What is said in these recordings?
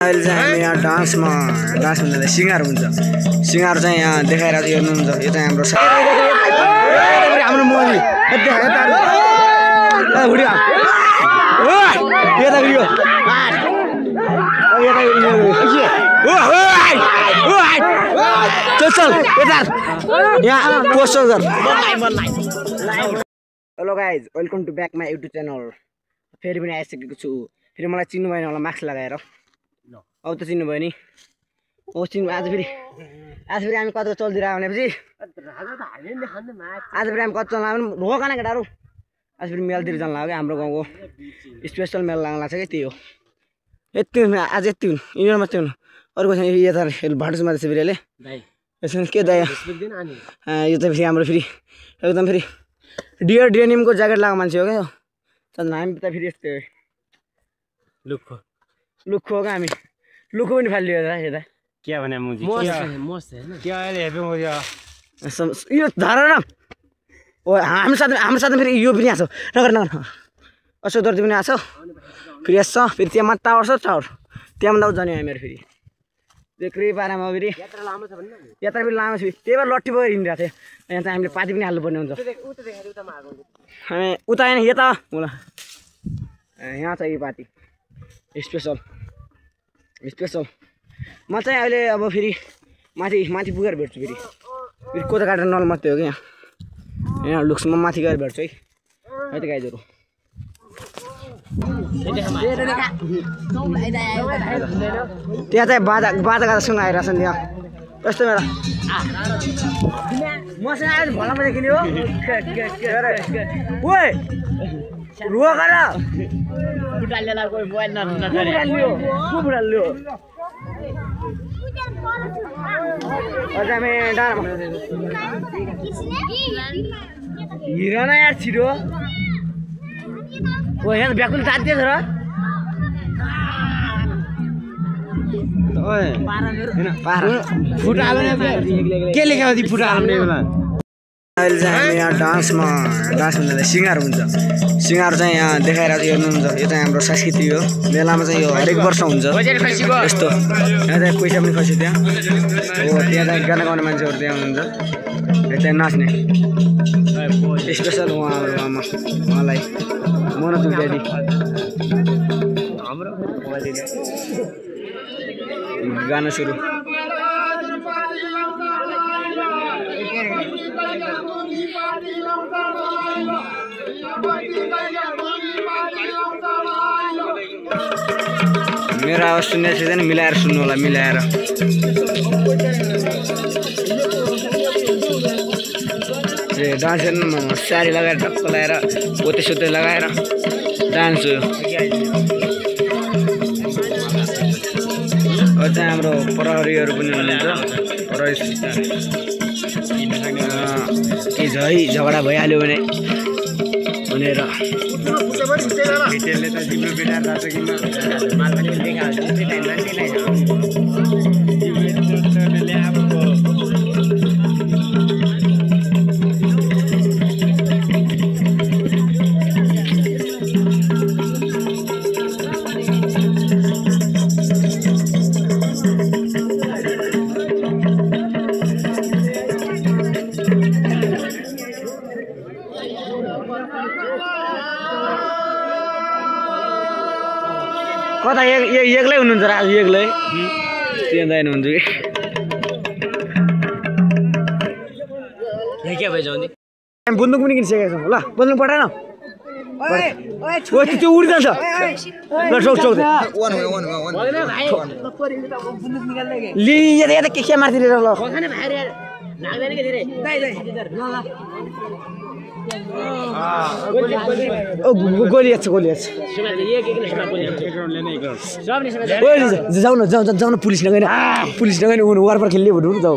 अहिले चाहिँ हामी यहाँ डान्स भन्दा सिङ्गार हुन्छ सिङ्गार चाहिँ यहाँ देखाएर हेर्नुहुन्छ यो चाहिँ हाम्रो Modi hello guys welcome to back my YouTube channel फेरि पनि आइसकेको छु फेरि मलाई चिन्नु भएन होला मास्क लगाएर अब त चिन्नु भयो नि ओ चिन्नु आज फेरि हामी कता चल्दिएर भनेपछि आज फेरि हामी कता चल्न पनि ढोका न केटाहरू आज फेरि मेलतिर जानु लाग्यो हाम्रो गाउँको स्पेसल मेल लाग्न लाग्छ कि त्यही हो यति आज यति हुनु यिनीहरू मात्रै हुनु अरूको छैन यता भाटुसमा रहेछ फेरि अहिले यसमा के दाइ यो त फेरि हाम्रो फेरि एकदम फेरि डियर डेनिमको ज्याकेट लगाएको मान्छे हो क्या यो हामी त फेरि यस्तै लुक्खो हो क्या हामी लुक्खो पनि फालिदियो यता क्या भने यो धर न ओ हाम्रो साथमा फेरि यो पनि आएको छ नगर असो दर्जी पनि आएको छ फेरि यस छ फेरि त्यहाँ टावर छ टावर त्यहाँ मात्रै जाने हामीहरू फेरि देख्रै पारामा फेरि यात्रा पनि लामो छ त्यही भएर लट्ठी भएर हिँडिरहेको थियो यहाँ चाहिँ हामीले पाती पनि हाल्नुपर्ने हुन्छ हामी उता होइन यता होला यहाँ छ यो पाती स्पेसल म चाहिँ अहिले अब फेरि माथि पुगेर भेट्छु फेरि कोता काटेर नल मात्रै हो कि यहाँ लुक्समा माथि गएर भेट्छु है त गाइजहरू त्यहाँ चाहिँ बाजा आइरहेछ नि त्यहाँ यस्तो मेरो मसँग आएर भला मजा किन्यो ओ रोगर हिरो न यार छिटो ओ यहाँ ब्याकुल तात्यो र के लेखेको थियो फुटा हाल्ने बेला अहिले चाहिँ हामी यहाँ डान्स भन्दा सिङ्गार हुन्छ सिङ्गार चाहिँ यहाँ देखाएर हेर्नुहुन्छ यो चाहिँ हाम्रो संस्कृति हो मेलामा चाहिँ यो हरेक वर्ष हुन्छ यस्तो यहाँ चाहिँ पैसा पनि खस्यो त्यहाँ हो त्यहाँ चाहिँ गाना गाउने मान्छेहरू त्यहाँ हुनुहुन्छ त्यहाँ नाच्ने स्पेसल उहाँलाई मनोज ड्याडी गाना सुरु मेरो आवाज सुन्ने छैन मिलाएर सुन्नु होला मिलाएर डान्स हेर्नु साडी लगाएर टक्क लगाएर पोते सोते लगाएर डान्स हो चाहिँ हाम्रो प्रहरीहरू पनि हुनुहुन्छ प्रहरी के झगडा भइहाल्यो भने भनेर कता एक्लै हुनुहुन्छ र आज एक्लै त्यहाँ हुनुहुन्छ कि के भइजाउ नि बन्दुक पनि किनिसकेको छौँ ल बन्दुक पठाएन त्यो उडिजान्छ ल चौक लि यता के मार्तिर ल गोली जाऊ न पुलिस नगएन वारपार खेल्ने भन्नु जाऊ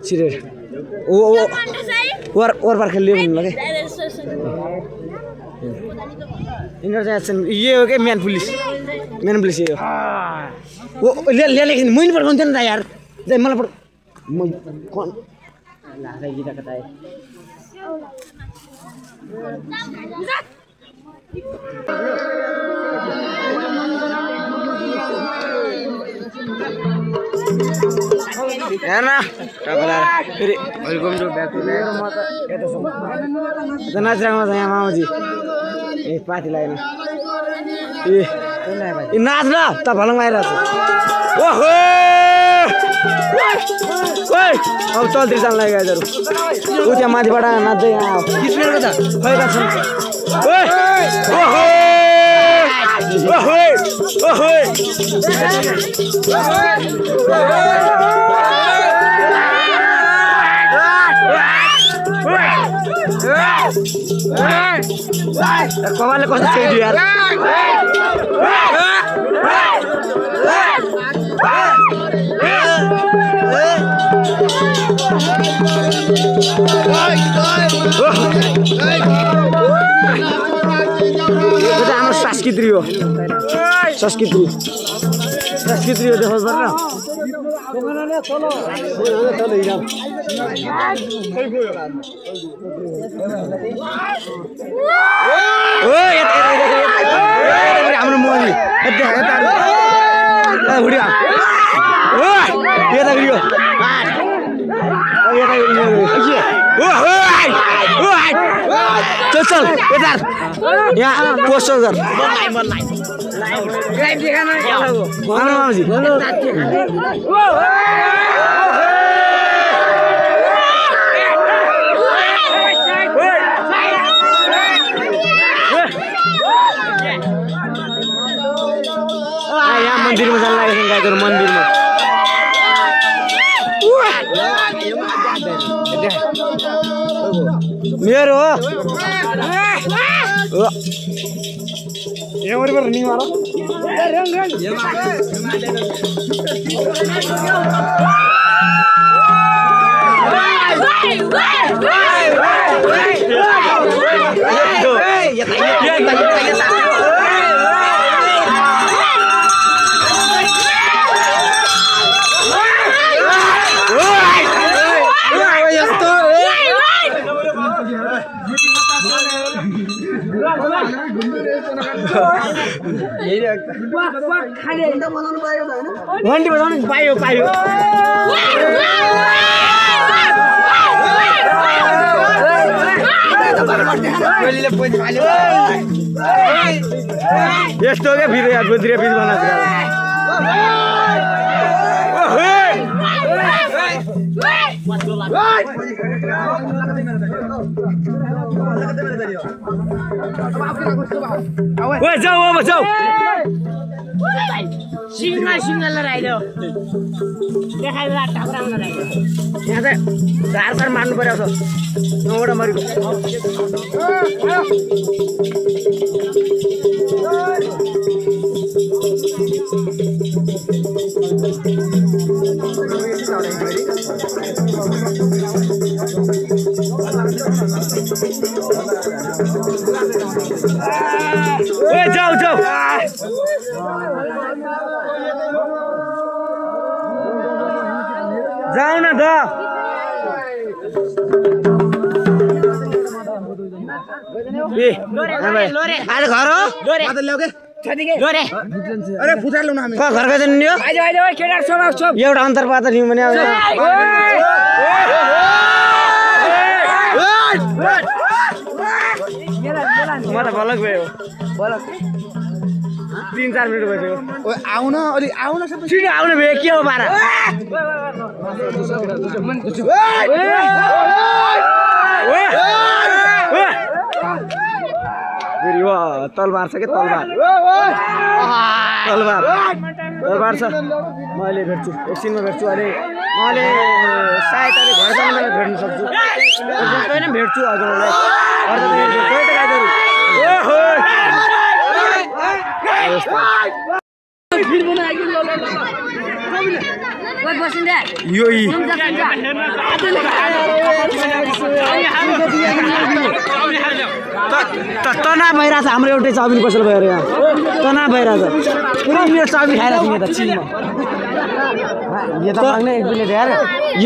छिरेर वारपार खेल्ने भन्नु ल यिनीहरू चाहिँ ये हो क्या म्यान पुलिस मेन पुलिस यो ओ ले ले लेकिन मैले पढाउँथेँ नि त यार जाई मलाई पढ म कोन लागा गीता कता है हेर्न टकला फेरि वेलकम टु ब्याक टु म त यता छु त नाचिरहेको छ यहाँ मामाजी ए पार्टी लागेन ए नाच न त भलङ आइरहेको छ ओहो ओइ अब चल्दै जान लाग्यो गाइजहरु उ त्यहाँ माथिबाट नाच्दै यहाँ किसमेरको त खैरा छ ओइ ओहो ओहो ओहो कमालले कस्तो खेल्दियो यार हाम्रो संस्कृति हो संस्कृति हो देखो पर्न हाम्रो मोहनले चल चल यता यहाँ पोस्टर गर मामाजी यहाँ मन्दिरमा जान लागेको छ गाईको मन्दिरमा मेरो हो यहाँ वरिपरि रनिङ मार घन्टी बजाउनु पायो पायो यस्तो क्या फेरि गोद्रिया पिच बनाएको जाऊ अब जाऊ सिंगल लगाइदेऊ देखाएर ठाकुरामा लगाइदेऊ यहाँ चाहिँ झार मार्नु पर्यो नौवटा मरेको जाऊ जाऊ जाऊ न त आज घर हो अरे फुटार ल्याउनु हामी घर गए नि एउटा अन्तर्वार्ता लिउँ भने म त बलक भयो 3-4 मिनट भयो आउन अलि आउन छिटो आउन भयो के हो बारा फेरि हो तलवार छ के तलवार तलवार तलवार छ मैले भेट्छु एकछिनमा भेट्छु अरे मैले सायद अहिले घर जाने बेला भेट्न सक्छु होइन भेट्छु हजुरहरूलाई यो तनाव भइरहेछ हाम्रो एउटै चाउमिन पसल भएर यहाँ तनाव भइरहेछ पुरै मेरो चाउमिन खाइरहेको छु यहाँ त चिनमा यो त माग्ने एक प्लेट यार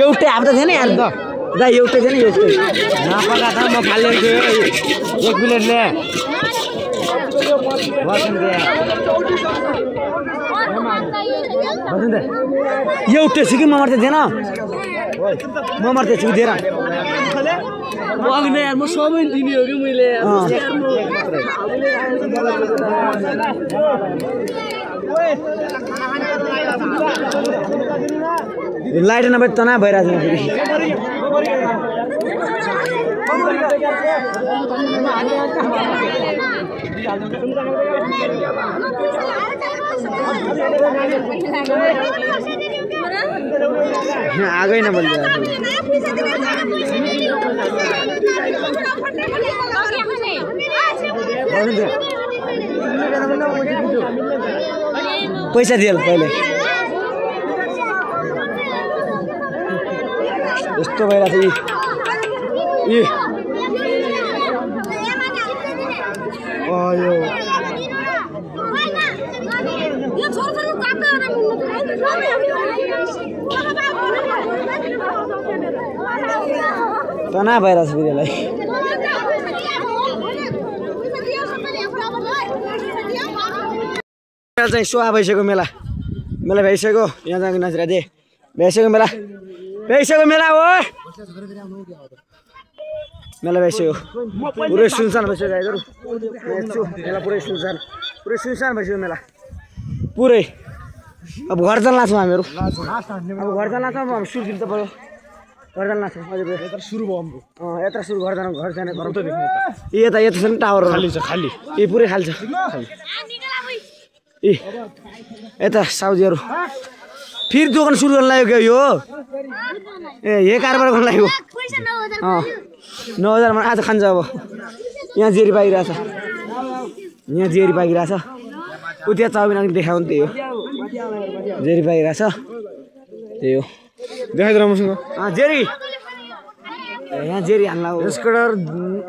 एउटै अब त थिएन यार त दा एउटै थिएन एउटै नपका त म फाल्छु एक प्लेट ले एउटै छु कि म मर्दै थिएन म मर्दै छु दिएर यार म सबै दिने हो कि मैले लाइट नभए तनाव भइरहेको छ आगै नबल्दै पैसा दिएल पहिले यस्तो भइरहेको छ यी तनाव भइरहेको छ फेरि चाहिँ सुहा भइसक्यो मेला मेला भइसक्यो यहाँ जानु नाचिरहेको थिएँ भइसक्यो मेला हो मेला भइसक्यो पुरै सुनसान भइसक्यो गाईहरू मेला पुरै सुनसान भइसक्यो मेला पुरै अब घर जान लाग्छौँ हामीहरू अब घर जान लाग्छौँ अब सुरु दिनु त पऱ्यो घर जान लाग्छौँ अझै सुरु भयो यत्र सुरु घर जाने यता छ नि टावर खाली छ खाली यी पुरै खाली छ ए यता साउजीहरू फेरि दोकान सुरु गर्न लाग्यो क्या यो ए कारोबार गर्न लाग्यो 9,000मा आज खान्छ अब यहाँ जेरी पाइरहेछ उता चाउमिन अलिक देखाउनु त्यही हो जेरी पाइरहेछ त्यही हो देखाइदिएर मसँग जेरी यहाँ जेरी हाल्ला एस्कडर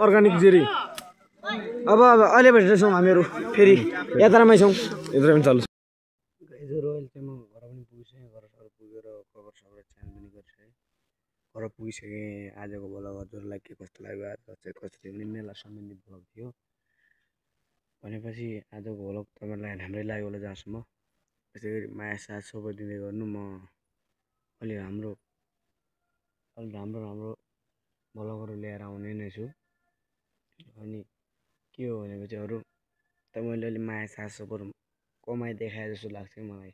अर्गानिक जेरी अब अहिले भेट्दैछौँ हामीहरू फेरि यात्रामै छौँ यत्रो चालु अहिले चाहिँ म घर पनि पुगिसकेँ घरसहरू पुगेर कभरसबर च्यान पनि गरिसकेँ घर पुगिसकेँ आजको भ्लग हजुरलाई के कस्तो लाग्यो आज चाहिँ कस्तो थियो भने मेला सम्बन्धित भ्लग थियो भनेपछि आजको भ्लग तपाईँलाई राम्रै लाग्यो होला जहाँसम्म त्यसै गरी माया साथ सपोर्ट दिँदै गर्नु म अलि राम्रो भ्लगहरू ल्याएर आउने नै छु अनि के हो भनेको चाहिँ अरू त मैले अलि माया साथ सपोर्ट कमाइ देखाए जस्तो लाग्छ कि मलाई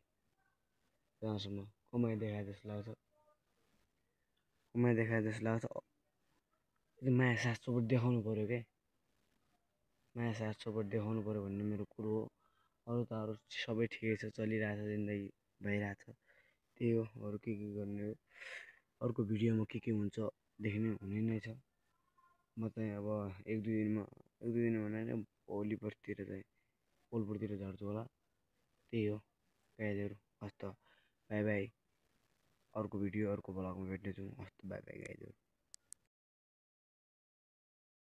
जहाँसम्म कमाइ देखाए जस्तो लाग्छ माया साथ सपोर्ट देखाउनु पऱ्यो क्या माया साथ सपोर्ट देखाउनु पऱ्यो भन्ने मेरो कुरो हो अरू त अरू सबै ठिकै छ चलिरहेछ जिन्दगी भइरहेछ त्यही हो अरू के गर्ने हो अर्को भिडियोमा के हुन्छ देख्ने हुने नै छ म चाहिँ अब एक दुई दिन भने भोलि पर्सितिर चाहिँ पोलपुरतिर झर्छु होला त्यही हो गाइजहरू हस्त बाई बाई अर्को भिडियो अर्को भ्लगमा भेट्नेछु हस्त बाई बाई गाइजहरू